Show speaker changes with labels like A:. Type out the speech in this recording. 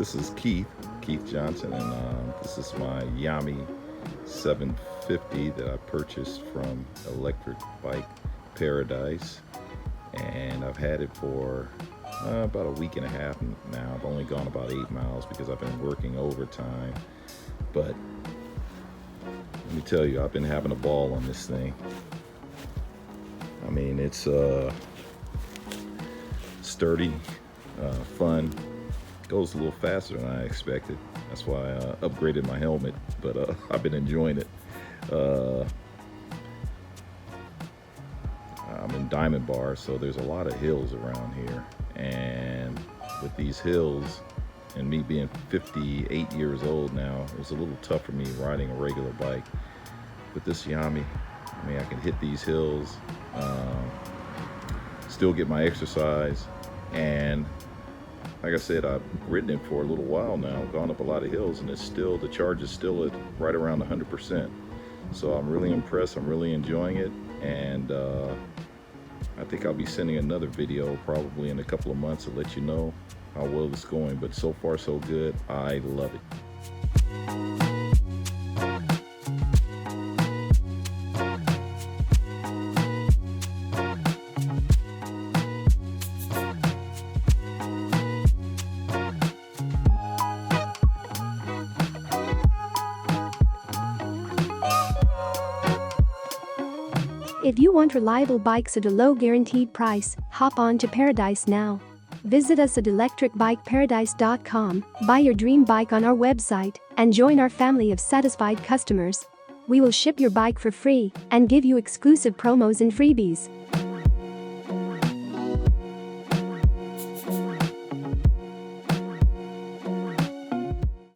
A: This is Keith Johnson, and this is my Yamee 750 that I purchased from Electric Bike Paradise, and I've had it for about a week and a half now. I've only gone about 8 miles because I've been working overtime, but let me tell you, I've been having a ball on this thing. I mean, it's sturdy, fun. Goes a little faster than I expected. That's why I upgraded my helmet, but I've been enjoying it. I'm in Diamond Bar, so there's a lot of hills around here, and with these hills and me being 58 years old now, it's a little tough for me riding a regular bike. With this Yamee, I mean, I can hit these hills, still get my exercise, and like I said, I've ridden it for a little while now, gone up a lot of hills, and the charge is still at right around 100%. So I'm really impressed, I'm really enjoying it, and I think I'll be sending another video probably in a couple of months to let you know how well it's going, but so far so good. I love it.
B: If you want reliable bikes at a low guaranteed price, hop on to Paradise now. Visit us at electricbikeparadise.com, buy your dream bike on our website, and join our family of satisfied customers. We will ship your bike for free and give you exclusive promos and freebies.